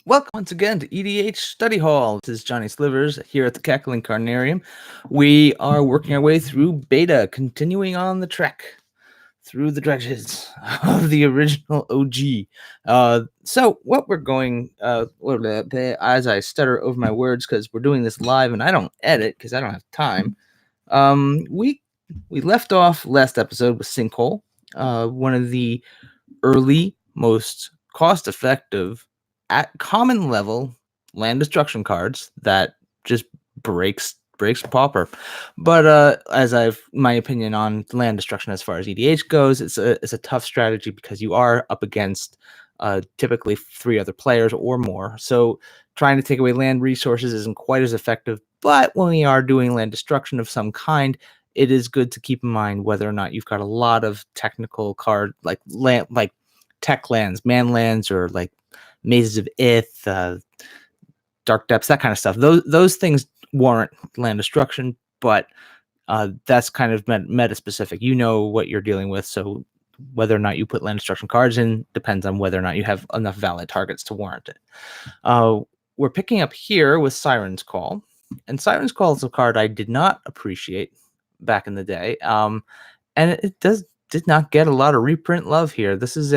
Welcome once again to EDH Study Hall. This is Johnny Slivers here at the Cackling Carnarium. We are working our way through beta, continuing on the trek through the dredges of the original OG. So what we're going, as I stutter over my words because we're doing this live and I don't edit because I don't have time. We left off last episode with Sinkhole, one of the early, most cost-effective, at common level land destruction cards that just breaks pauper. But as I've my opinion on land destruction as far as EDH goes, it's a tough strategy because you are up against typically 3 other players or more. So trying to take away land resources isn't quite as effective. But when we are doing land destruction of some kind, it is good to keep in mind whether or not you've got a lot of technical card like land, like tech lands, man lands, or like mazes of Ith, dark depths, that kind of stuff. Those things warrant land destruction, but that's kind of meta specific. You know what you're dealing with, so whether or not you put land destruction cards in depends on whether or not you have enough valid targets to warrant it. We're picking up here with Siren's Call, and Siren's Call is a card I did not appreciate back in the day, and it did not get a lot of reprint love here. This is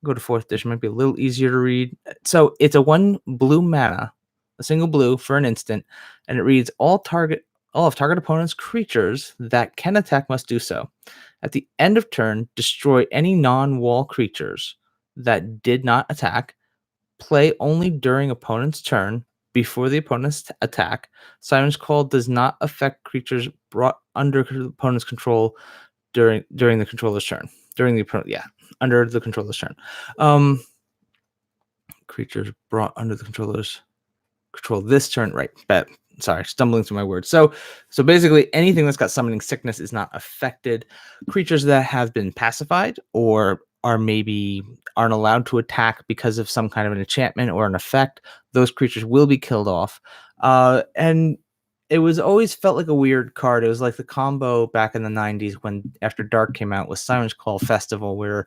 go to 4th edition, might be a little easier to read. So it's a 1 blue mana, a single blue for an instant, and it reads all of target opponent's creatures that can attack must do so. At the end of turn, destroy any non-wall creatures that did not attack. Play only during opponent's turn before the opponent's attack. Siren's Call does not affect creatures brought under opponent's control during the controller's turn. Under the controller's turn. Creatures brought under the controller's control this turn, right? Sorry, stumbling through my words. So basically anything that's got summoning sickness is not affected. Creatures that have been pacified or aren't allowed to attack because of some kind of an enchantment or an effect, those creatures will be killed off. And it was always felt like a weird card. It was like the combo back in the 90s when After Dark came out with Siren's Call Festival, where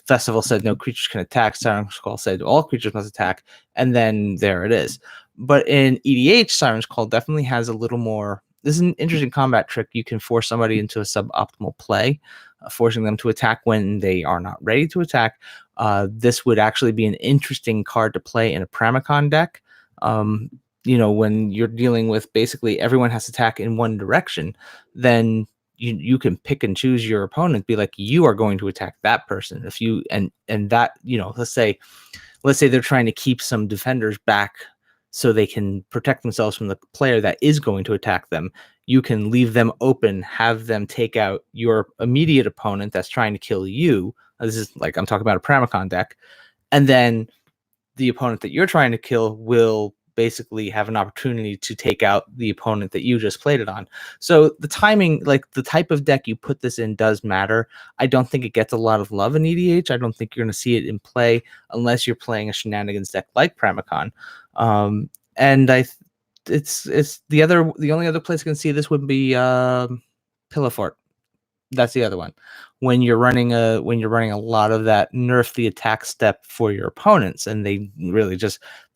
Festival said no creatures can attack, Siren's Call said all creatures must attack, and then there it is. But in EDH, Siren's Call definitely has a little more. This is an interesting combat trick. You can force somebody into a suboptimal play, forcing them to attack when they are not ready to attack. This would actually be an interesting card to play in a Pramicon deck. When you're dealing with basically everyone has to attack in one direction, then you can pick and choose your opponent, be like, you are going to attack that person. If you and that, let's say they're trying to keep some defenders back so they can protect themselves from the player that is going to attack them. You can leave them open, have them take out your immediate opponent that's trying to kill you. This is like, I'm talking about a Pramicon deck. And then the opponent that you're trying to kill will basically have an opportunity to take out the opponent that you just played it on. So the timing, like the type of deck you put this in, does matter. I don't think it gets a lot of love in EDH. I don't think you're going to see it in play unless you're playing a shenanigans deck like Pramicon. And it's the only other place I can see this would be Pillow Fort. That's the other one. When you're running a lot of that nerf the attack step for your opponents, and they really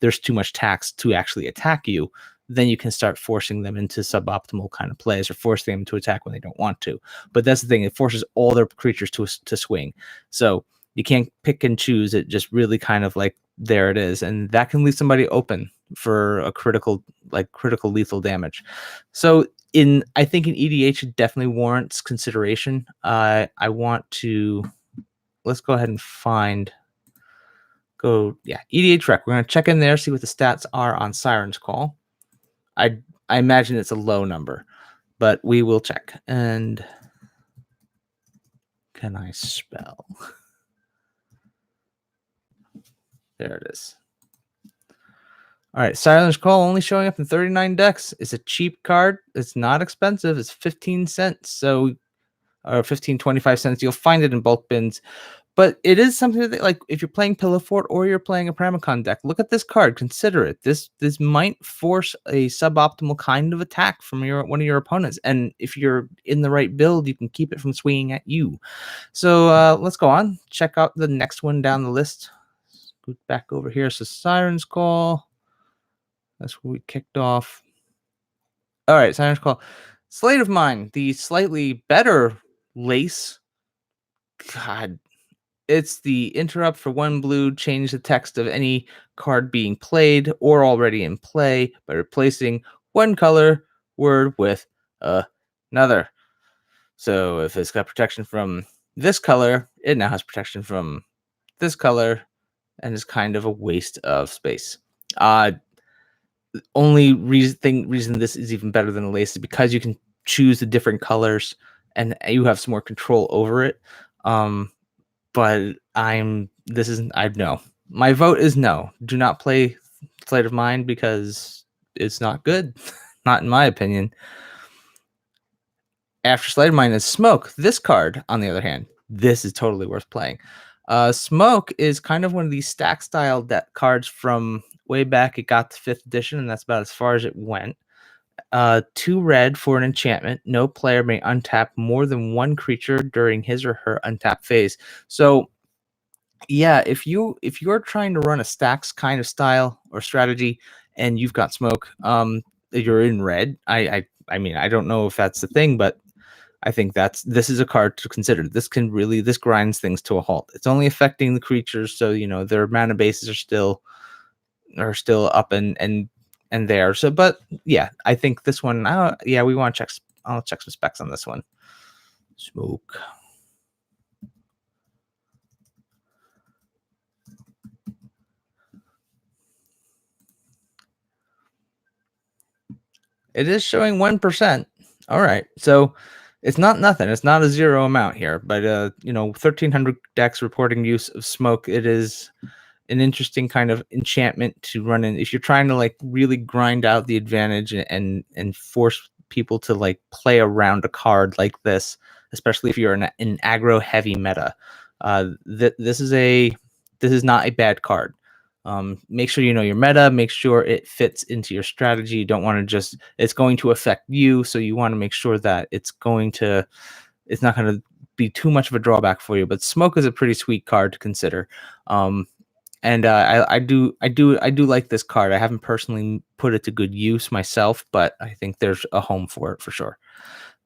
there's too much tax to actually attack you, then you can start forcing them into suboptimal kind of plays or forcing them to attack when they don't want to. But that's the thing; it forces all their creatures to swing. So you can't pick and choose. It just really kind of like, there it is, and that can leave somebody open for a critical lethal damage. So I think in EDH it definitely warrants consideration. Let's go ahead and EDH Rec. We're going to check in there, see what the stats are on Siren's Call. I imagine it's a low number, but we will check. And can I spell? There it is. All right, Siren's Call only showing up in 39 decks. It's a cheap card. It's not expensive. It's 15 cents. Or 25 cents. You'll find it in bulk bins. But it is something that, like, if you're playing Pillow Fort or you're playing a Pramicon deck, look at this card. Consider it. This might force a suboptimal kind of attack from one of your opponents. And if you're in the right build, you can keep it from swinging at you. So let's go on. Check out the next one down the list. go back over here. So Siren's Call. That's where we kicked off. All right, Siren's Call. Slate of Mine, the slightly better lace. God, it's the interrupt for 1 blue. Change the text of any card being played or already in play by replacing one color word with another. So if it's got protection from this color, it now has protection from this color and is kind of a waste of space. Only reason this is even better than a lace is because you can choose the different colors and you have some more control over it. But I no. My vote is no. Do not play Slate of Mine because it's not good. Not in my opinion. After Slate of Mine is Smoke. This card, on the other hand, this is totally worth playing. Smoke is kind of one of these stack style cards from way back. It got the 5th edition, and that's about as far as it went. 2 red for an enchantment. No player may untap more than one creature during his or her untap phase. So yeah, if you're trying to run a stacks kind of style or strategy and you've got Smoke, you're in red. I mean, I don't know if that's the thing, but I think this is a card to consider. This grinds things to a halt. It's only affecting the creatures, so their mana bases are still up and there. So, but yeah, I think this one. We want to check. I'll check some specs on this one. Smoke. It is showing 1%. All right, so it's not nothing. It's not a zero amount here, but 1,300 decks reporting use of Smoke. It is an interesting kind of enchantment to run in if you're trying to like really grind out the advantage and force people to like play around a card like this, especially if you're in an aggro heavy meta. This is not a bad card. Make sure you know your meta, make sure it fits into your strategy. You don't want to it's going to affect you, so you want to make sure that it's not going to be too much of a drawback for you. But Smoke is a pretty sweet card to consider. And I do like this card. I haven't personally put it to good use myself, but I think there's a home for it for sure.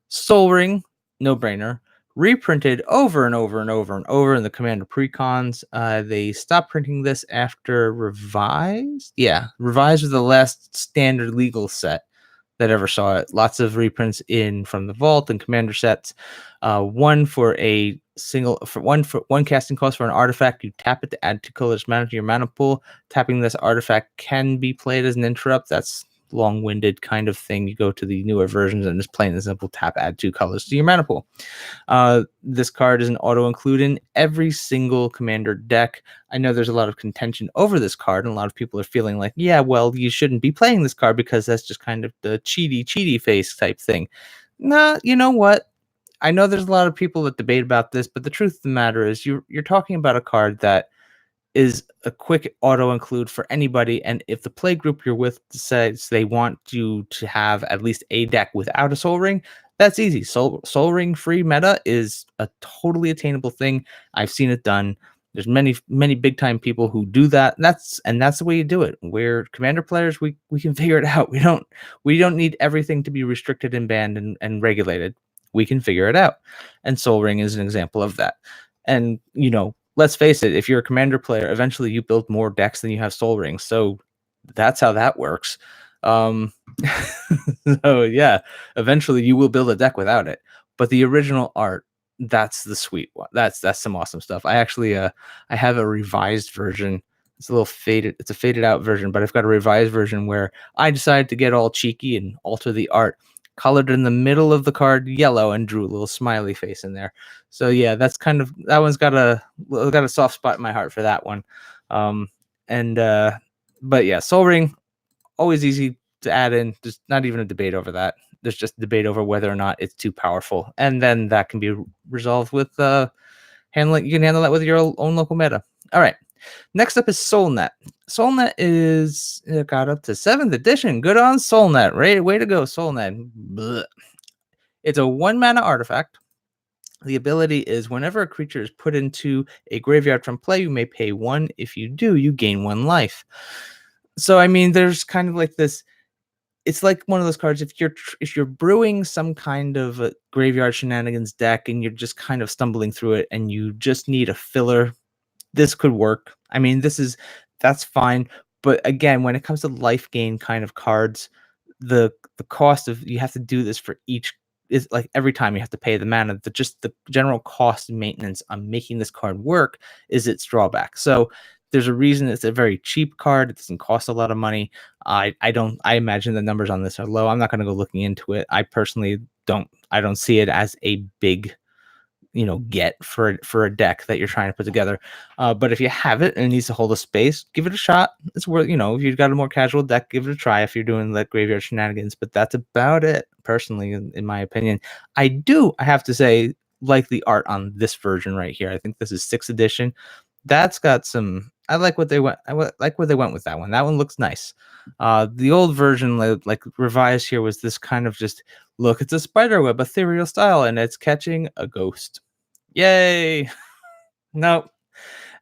Soul Ring, no brainer. Reprinted over and over and over and over in the Commander precons. They stopped printing this after Revised. Yeah, Revised was the last standard legal set that ever saw it. Lots of reprints from the Vault and Commander sets. One for one casting cost for an artifact. You tap it to add 2 colors mana to your mana pool. Tapping this artifact can be played as an interrupt. That's long-winded kind of thing. You go to the newer versions and just plain and simple tap, add 2 colors to your mana pool. This card is an auto include in every single Commander deck. I know there's a lot of contention over this card, and a lot of people are feeling like, yeah, well, you shouldn't be playing this card because that's just kind of the cheaty face type thing. Nah, you know what? I know there's a lot of people that debate about this, but the truth of the matter is you're talking about a card that is a quick auto include for anybody, and if the play group you're with says they want you to have at least a deck without a Soul Ring, that's easy. Soul Ring free meta is a totally attainable thing. I've seen it done. There's many big time people who do that. That's the way you do it. We're Commander players. We can figure it out. We don't need everything to be restricted and banned and regulated. We can figure it out. And Soul Ring is an example of that. And let's face it, if you're a Commander player, eventually you build more decks than you have Soul Rings. So that's how that works. So yeah, eventually you will build a deck without it. But the original art, that's the sweet one. That's some awesome stuff. I actually I have a revised version. It's a little faded. It's a faded out version, but I've got a revised version where I decided to get all cheeky and alter the art. Colored in the middle of the card yellow and drew a little smiley face in there. So yeah, that one's got a soft spot in my heart for that one. But yeah, Soul Ring, always easy to add in. There's not even a debate over that. There's just a debate over whether or not it's too powerful, and then that can be resolved with handling. You can handle that with your own local meta. All right. Next up is Soulnet. Soulnet got up to 7th edition. Good on Soulnet. Right? Way to go, Soulnet. Blech. It's a 1 mana artifact. The ability is whenever a creature is put into a graveyard from play, you may pay 1. If you do, you gain 1 life. So I mean, there's kind of like this. It's like one of those cards. If you're brewing some kind of a graveyard shenanigans deck and you're just kind of stumbling through it and you just need a filler, this could work. I mean, that's fine. But again, when it comes to life gain kind of cards, the cost of you have to do this for each is like every time you have to pay the mana. Just the general cost and maintenance on making this card work is its drawback. So there's a reason it's a very cheap card. It doesn't cost a lot of money. I imagine the numbers on this are low. I'm not going to go looking into it. I personally don't see it as a big get for a deck that you're trying to put together. But if you have it and it needs to hold a space, give it a shot. It's worth, if you've got a more casual deck, give it a try if you're doing like graveyard shenanigans. But that's about it, personally, in my opinion. I have to say, like the art on this version right here. I think this is 6th edition. That's got some. I like what they went. Like where they went with that one. That one looks nice. The old version, like revised here, was this kind of just look. It's a spiderweb, ethereal style, and it's catching a ghost. Yay! No,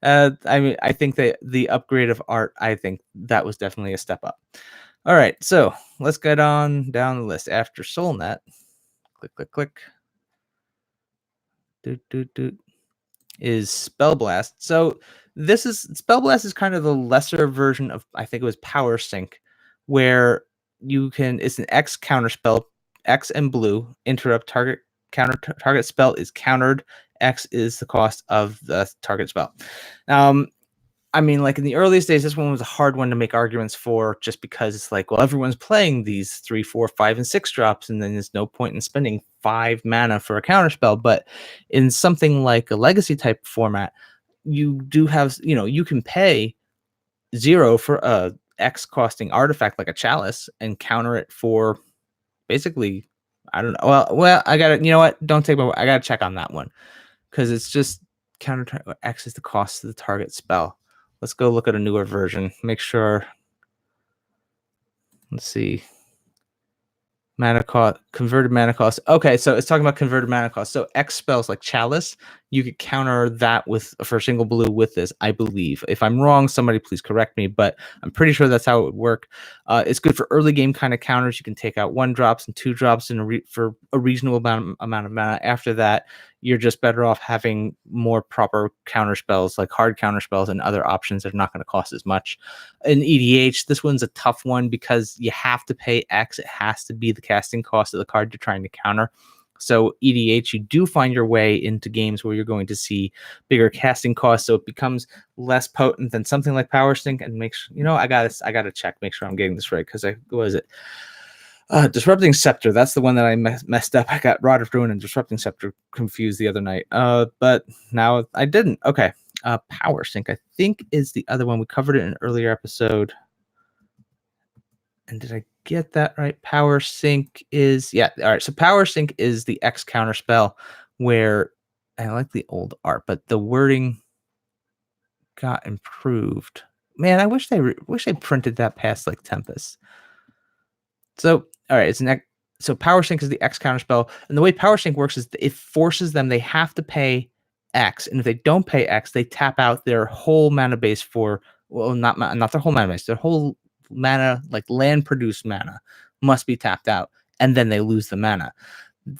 I mean, I think that the upgrade of art, I think that was definitely a step up. All right, so let's get on down the list. After Soulnet, click, click, click. Doot, doot, doot. Is Spellblast. So Spellblast is kind of the lesser version of, I think it was Power Sync, where it's an X counter spell, X and blue, interrupt target spell is countered. X is the cost of the target spell. I mean, like in the earliest days, this one was a hard one to make arguments for, just because it's like, well, everyone's playing these 3, 4, 5, and 6 drops, and then there's no point in spending 5 mana for a counterspell. But in something like a legacy type format, you do have, you can pay 0 for a X costing artifact like a chalice and counter it for basically, I don't know. Well, I got to, you know what? Don't take my word. I got to check on that one, because it's just counter X is the cost of the target spell. Let's go look at a newer version. Make sure. Let's see. Mana cost, converted mana cost. Okay, so it's talking about converted mana cost. So X spells like Chalice, you could counter that for a single blue with this, I believe. If I'm wrong, somebody please correct me, but I'm pretty sure that's how it would work. It's good for early game kind of counters. You can take out 1 drops and 2 drops for a reasonable amount of mana. After that, you're just better off having more proper counter spells, like hard counter spells and other options that are not going to cost as much. In EDH, this one's a tough one because you have to pay X. It has to be the casting cost of the card you're trying to counter. So EDH, you do find your way into games where you're going to see bigger casting costs, so it becomes less potent than something like Power Sync. And I gotta check, make sure I'm getting this right, because what is it? Disrupting Scepter. That's the one that I messed up. I got Rod of Ruin and Disrupting Scepter confused the other night. But now I didn't. Okay. Power Sync, I think, is the other one. We covered it in an earlier episode. And did I get that right? Power Sync is, yeah. All right. So Power Sync is the X counter spell, where I like the old art, but the wording got improved. Man, I wish they printed that past like Tempest. So, all right, so Power Sync is the X counter spell, and the way Power Sync works is it forces them, they have to pay X, and if they don't pay X, they tap out their whole mana base not their whole mana base, their whole mana, like land produced mana, must be tapped out, and then they lose the mana.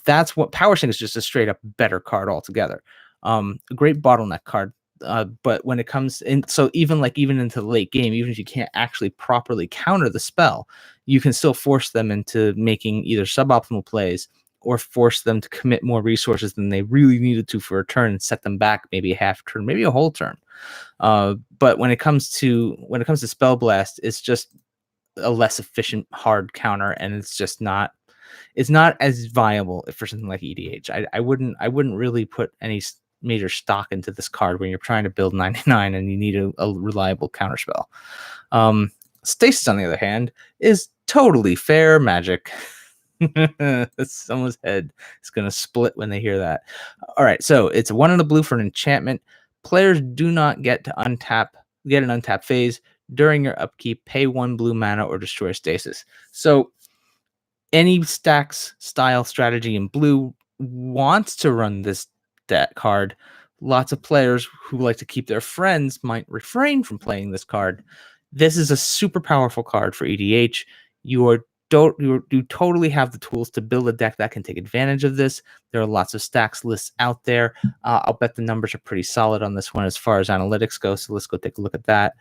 That's what Power Sync is, just a straight up better card altogether. A great bottleneck card. But when it comes in, so even into the late game, even if you can't actually properly counter the spell, you can still force them into making either suboptimal plays or force them to commit more resources than they really needed to for a turn and set them back maybe a half turn, maybe a whole turn. But when it comes to Spell Blast, it's just a less efficient hard counter, and it's not as viable for something like EDH. I wouldn't really put any major stock into this card when you're trying to build 99 and you need a reliable counterspell. Stasis, on the other hand, is totally fair magic. Someone's head is going to split when they hear that. All right, so it's 1 in the blue for an enchantment. Players do not get an untapped phase. During your upkeep, pay 1 blue mana or destroy stasis. So any stacks style strategy in blue wants to run this card. Lots of players who like to keep their friends might refrain from playing this card. This is a super powerful card for EDH. You totally have the tools to build a deck that can take advantage of this. There are lots of stacks lists out there. I'll bet the numbers are pretty solid on this one as far as analytics go. So let's go take a look at that.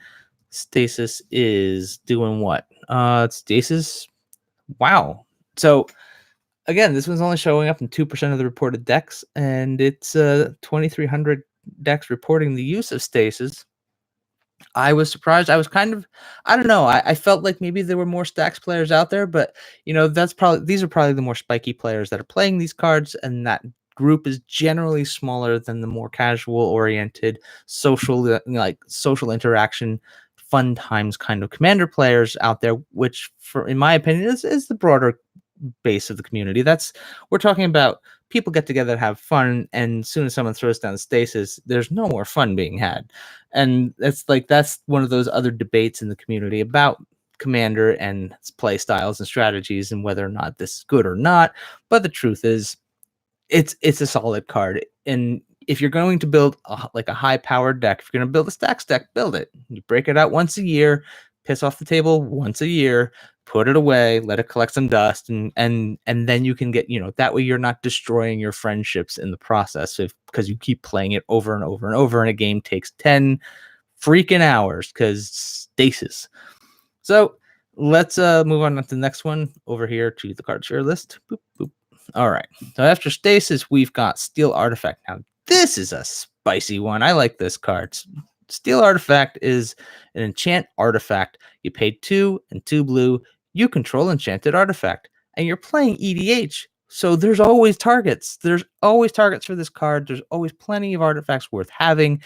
Stasis is doing what? Stasis. Wow. So again, this one's only showing up in 2% of the reported decks, and it's 2,300 decks reporting the use of Stasis. I was surprised. I was kind of, I don't know. I felt like maybe there were more stacks players out there, but these are probably the more spiky players that are playing these cards, and that group is generally smaller than the more casual oriented social, social interaction, fun times kind of commander players out there, which in my opinion is the broader base of the community. We're talking about people get together to have fun, and as soon as someone throws down Stasis, there's no more fun being had. And that's one of those other debates in the community about commander and play styles and strategies and whether or not this is good or not. But the truth is, it's a solid card. And if you're going to build a high powered deck, if you're going to build a stacks deck, build it. You break it out once a year, piss off the table once a year, put it away, let it collect some dust, and then you can get, that way you're not destroying your friendships in the process because you keep playing it over and over and over, and a game takes 10 freaking hours because Stasis. So let's move on to the next one over here to the card share list. Boop, boop. All right. So after Stasis, we've got Steel Artifact. Now, this is a spicy one. I like this card. Steel Artifact is an enchant artifact. You pay 2 and 2 blue. You control enchanted artifact, and you're playing EDH. So there's always targets. There's always targets for this card. There's always plenty of artifacts worth having.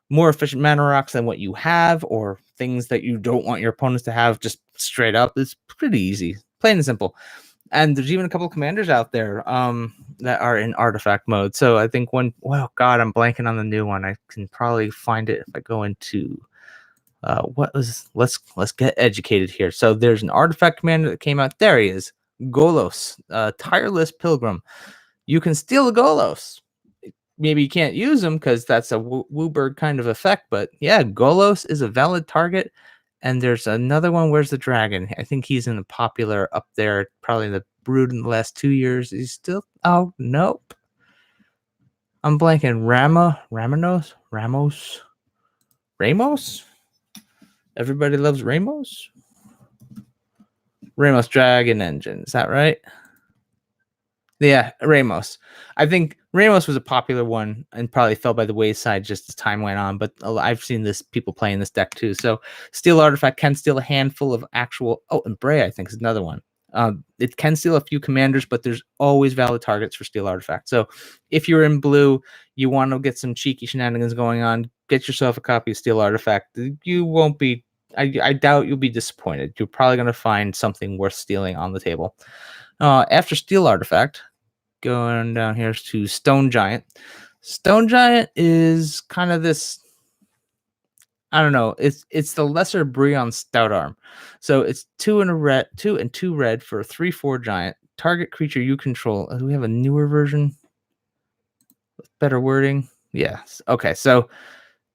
More efficient mana rocks than what you have, or things that you don't want your opponents to have just straight up. It's pretty easy, plain and simple. And there's even a couple of commanders out there that are in artifact mode. So I think I'm blanking on the new one. I can probably find it if I go into let's get educated here. So there's an artifact commander that came out. There he is, Golos, Tireless Pilgrim. You can steal a Golos. Maybe you can't use them because that's a Wooburg kind of effect, but yeah, Golos is a valid target. And there's another one. Where's the dragon? I think he's in the popular up there, probably the Brood in the last 2 years. He's still, oh, nope. I'm blanking. Ramos? Everybody loves Ramos? Ramos Dragon Engine. Is that right? Yeah, Ramos. I think Ramos was a popular one and probably fell by the wayside just as time went on, but I've seen people playing this deck too. So Steel Artifact can steal a handful of actual... Oh, and Bray, I think, is another one. It can steal a few commanders, but there's always valid targets for Steel Artifact. So if you're in blue, you want to get some cheeky shenanigans going on, get yourself a copy of Steel Artifact. You won't be... I doubt you'll be disappointed. You're probably going to find something worth stealing on the table. After Steel Artifact, going down here to Stone Giant. Stone Giant is kind of this, I don't know, it's the lesser Brionne Stout Arm. So it's 2 and 2 red for a 3/4 giant. Target creature you control. Do we have a newer version with better wording? Yes. Okay, so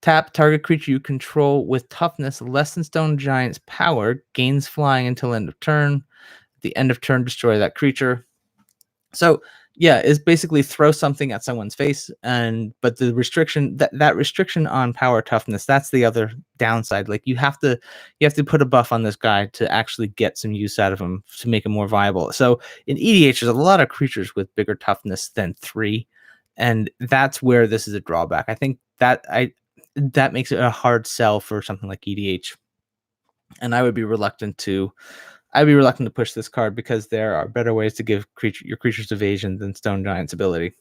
tap target creature you control with toughness less than Stone Giant's power, gains flying until end of turn. At the end of turn, destroy that creature. So yeah, is basically throw something at someone's face, but the restriction that restriction on power toughness, that's the other downside. Like you have to put a buff on this guy to actually get some use out of him to make him more viable. So in EDH, there's a lot of creatures with bigger toughness than 3, and that's where this is a drawback. I think that makes it a hard sell for something like EDH, and I would be reluctant to. I'd be reluctant to push this card because there are better ways to give your creatures evasion than Stone Giant's ability.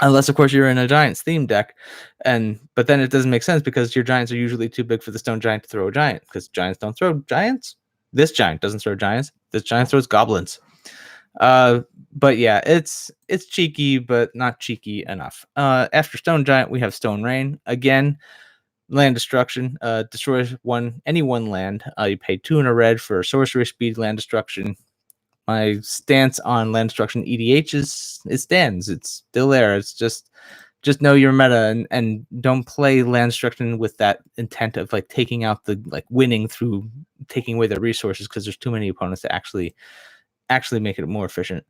Unless, of course, you're in a Giants theme deck, but then it doesn't make sense because your Giants are usually too big for the Stone Giant to throw a Giant because Giants don't throw Giants. This Giant doesn't throw Giants. This Giant throws Goblins. But yeah, it's cheeky, but not cheeky enough. After Stone Giant, we have Stone Rain. Again, land destruction, destroys any one land. You pay 2 and a red for sorcery speed land destruction. My stance on land destruction EDH it stands. It's still there. It's just just know your meta and don't play land destruction with that intent of like taking out the like winning through taking away their resources, because there's too many opponents to actually make it more efficient.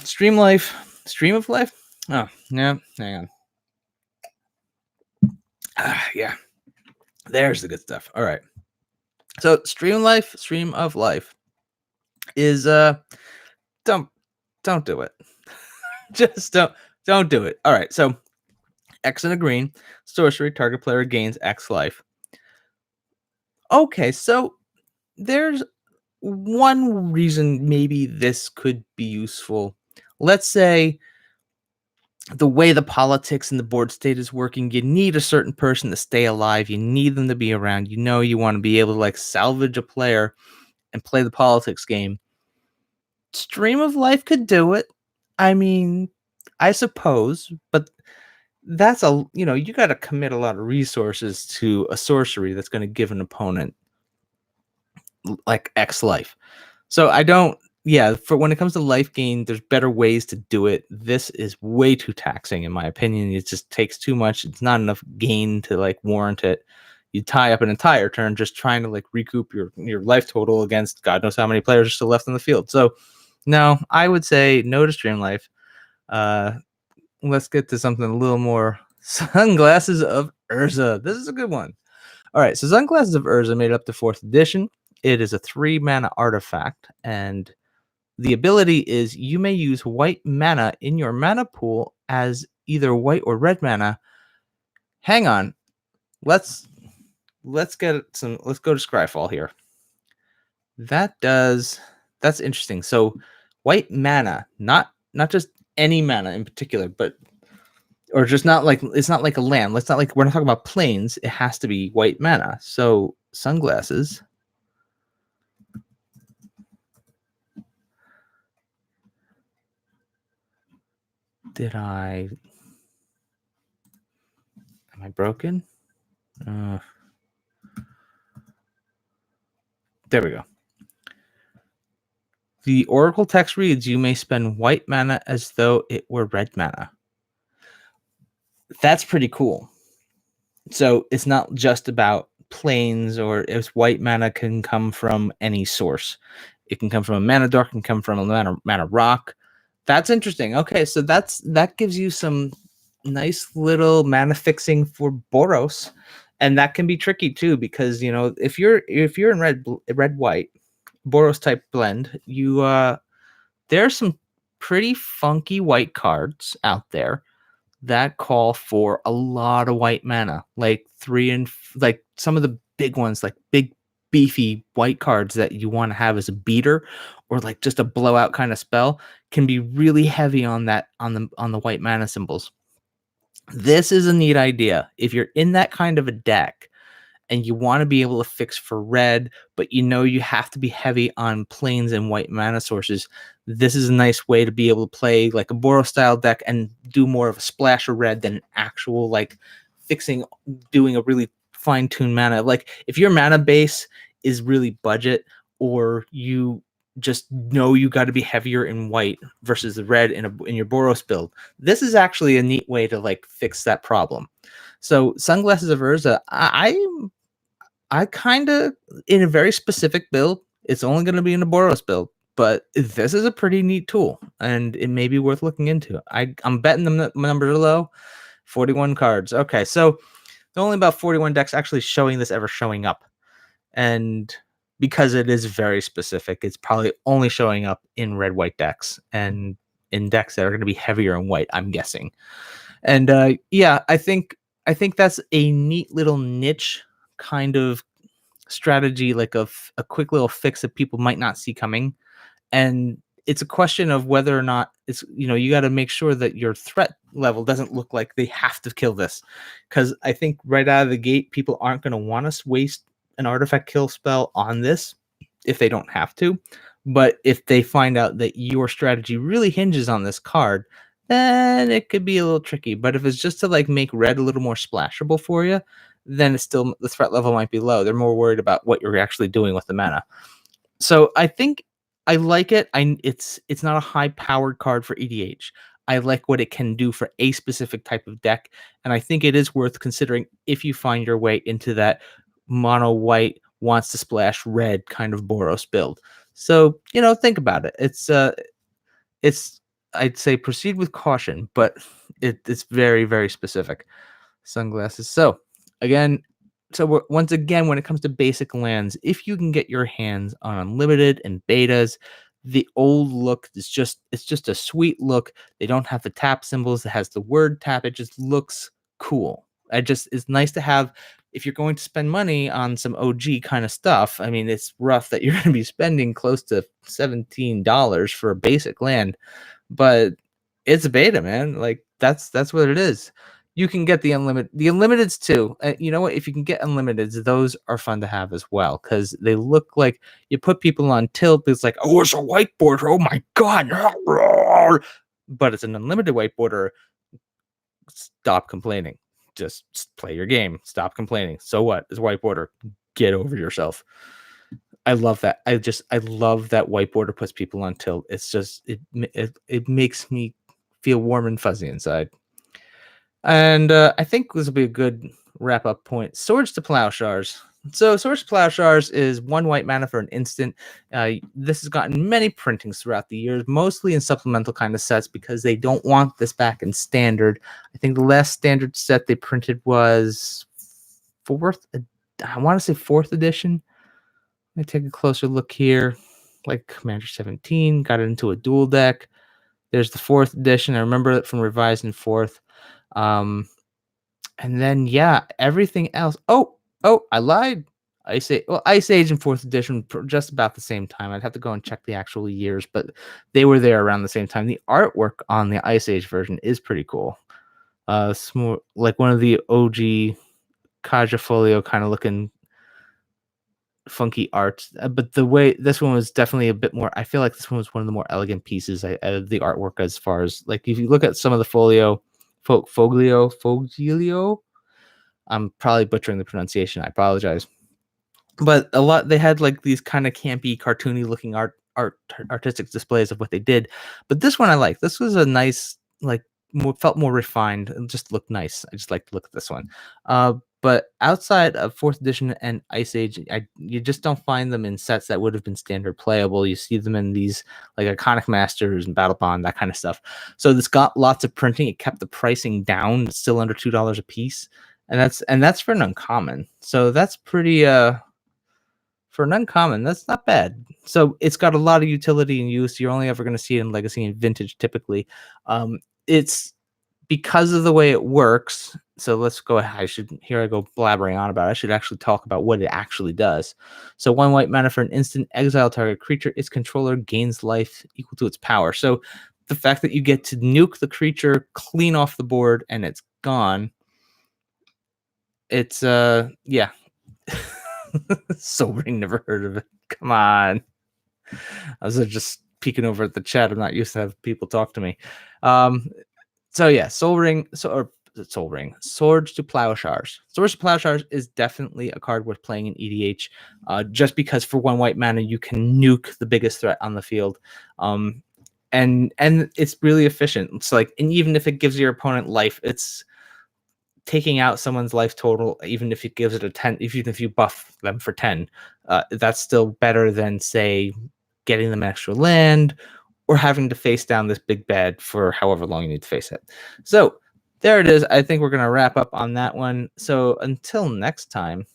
Stream of life. Oh yeah, hang on. Yeah, there's the good stuff. All right. So stream of life is don't do it. Just don't do it. All right. So X and a green sorcery, target player gains X life. Okay, so there's one reason maybe this could be useful. Let's say the way the politics and the board state is working, you need a certain person to stay alive. You need them to be around. You know, you want to be able to like salvage a player and play the politics game. Stream of life could do it. I mean, I suppose, but that's you got to commit a lot of resources to a sorcery that's going to give an opponent like X life. So I don't, for when it comes to life gain, there's better ways to do it. This is way too taxing, in my opinion. It just takes too much. It's not enough gain to like warrant it. You tie up an entire turn just trying to like recoup your life total against God knows how many players are still left on the field. So no, I would say no to stream life. Let's get to something a little more. Sunglasses of Urza. This is a good one. All right, so Sunglasses of Urza made up to 4th edition. It is a 3 mana artifact, and the ability is you may use white mana in your mana pool as either white or red mana. Hang on. Let's go to Scryfall here. That's interesting. So white mana, not just any mana in particular, but or just not like it's not like a land. Let's not like we're not talking about planes. It has to be white mana. So Sunglasses. Am I broken? There we go. The Oracle text reads, you may spend white mana as though it were red mana. That's pretty cool. So it's not just about planes, or if white mana can come from any source. It can come from a mana dark, it can come from a mana rock. That's interesting. Okay, so that gives you some nice little mana fixing for Boros, and that can be tricky too, because if you're in red white Boros type blend, there's some pretty funky white cards out there that call for a lot of white mana, like like some of the big ones, like big beefy white cards that you want to have as a beater or like just a blowout kind of spell can be really heavy on that on the white mana symbols. This is a neat idea. If you're in that kind of a deck and you want to be able to fix for red, but you have to be heavy on planes and white mana sources, this is a nice way to be able to play like a Boros style deck and do more of a splash of red than an actual like fixing, doing a really fine-tuned mana. Like if your mana base is really budget, or you just know you got to be heavier in white versus the red in your Boros build, this is actually a neat way to like fix that problem. So Sunglasses of Urza, I kind of, in a very specific build, it's only going to be in a Boros build, but this is a pretty neat tool, and it may be worth looking into. I'm betting the numbers are low. 41 cards. Okay, so only about 41 decks actually showing this ever showing up. And because it is very specific, it's probably only showing up in red-white decks and in decks that are going to be heavier in white, I'm guessing. And I think that's a neat little niche kind of strategy, like a quick little fix that people might not see coming. And it's a question of whether or not it's, you got to make sure that your threat level doesn't look like they have to kill this. Because I think right out of the gate, people aren't going to want to waste an artifact kill spell on this if they don't have to. But if they find out that your strategy really hinges on this card, then it could be a little tricky. But if it's just to like make red a little more splashable for you, then it's still, the threat level might be low. They're more worried about what you're actually doing with the mana. So I think I like it. It's not a high powered card for EDH. I like what it can do for a specific type of deck, and I think it is worth considering if you find your way into that mono white wants to splash red kind of Boros build. So, think about it. It's I'd say proceed with caution, but it's very, very specific. Sunglasses. So again, once again, when it comes to basic lands, if you can get your hands on unlimited and betas, the old look is just a sweet look. They don't have the tap symbols. It has the word tap. It just looks cool. It's nice to have. If you're going to spend money on some OG kind of stuff, I mean, it's rough that you're going to be spending close to $17 for a basic land, but it's a beta, man. Like that's what it is. You can get the unlimiteds too. You know what? If you can get unlimiteds, those are fun to have as well because they look like you put people on tilt. It's like, oh, it's a whiteboard. Oh my god! But it's an unlimited whiteboarder. Stop complaining. Just play your game. Stop complaining. So what? It's a whiteboarder. Get over yourself. I love that. I love that whiteboarder puts people on tilt. It's just it makes me feel warm and fuzzy inside. And I think this will be a good wrap up point. Swords to Plowshares. So Swords to Plowshares is 1 white mana for an instant. This has gotten many printings throughout the years, mostly in supplemental kind of sets because they don't want this back in standard. I think the last standard set they printed was I want to say 4th edition. Let me take a closer look here. Like Commander 17, got it into a dual deck. There's the 4th edition. I remember it from Revised in 4th. And then everything else. Oh, I lied. Ice Age and 4th edition just about the same time. I'd have to go and check the actual years, but they were there around the same time. The artwork on the Ice Age version is pretty cool. It's more like one of the OG Kaja Folio kind of looking funky art, but the way this one was definitely a bit more. I feel like this one was one of the more elegant pieces. The artwork, as far as like if you look at some of the folio. Foglio. I'm probably butchering the pronunciation. I apologize. But a lot they had like these kind of campy, cartoony looking artistic displays of what they did. But this one I like. This was a nice, like felt more refined and just looked nice. I just like to look at this one. But outside of 4th edition and Ice Age, you just don't find them in sets that would have been standard playable. You see them in these like Iconic Masters and Battle Bond, that kind of stuff. So this got lots of printing. It kept the pricing down, it's still under $2 a piece, and that's for an uncommon. So that's pretty for an uncommon. That's not bad. So it's got a lot of utility and use. You're only ever going to see it in Legacy and Vintage typically. It's because of the way it works. So let's go ahead. I go blabbering on about it. I should actually talk about what it actually does. So 1 white mana for an instant, exile target creature. Its controller gains life equal to its power. So the fact that you get to nuke the creature clean off the board and it's gone. It's Sobering, never heard of it. Come on. I was just peeking over at the chat. I'm not used to have people talk to me. Swords to Plowshares. Swords to Plowshares is definitely a card worth playing in EDH, just because for 1 white mana you can nuke the biggest threat on the field, and it's really efficient. It's like, and even if it gives your opponent life, it's taking out someone's life total. Even if it gives it a 10, even if you buff them for 10, that's still better than say getting them an extra land or having to face down this big bad for however long you need to face it. So there it is. I think we're going to wrap up on that one. So until next time,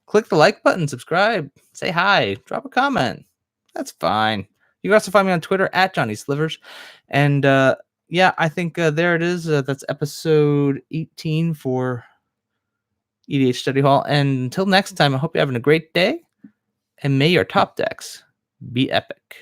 click the like button, subscribe, say hi, drop a comment. That's fine. You can also find me on Twitter at Johnny Slivers. And I think there it is. That's episode 18 for EDH Study Hall. And until next time, I hope you're having a great day. And may your top decks be epic.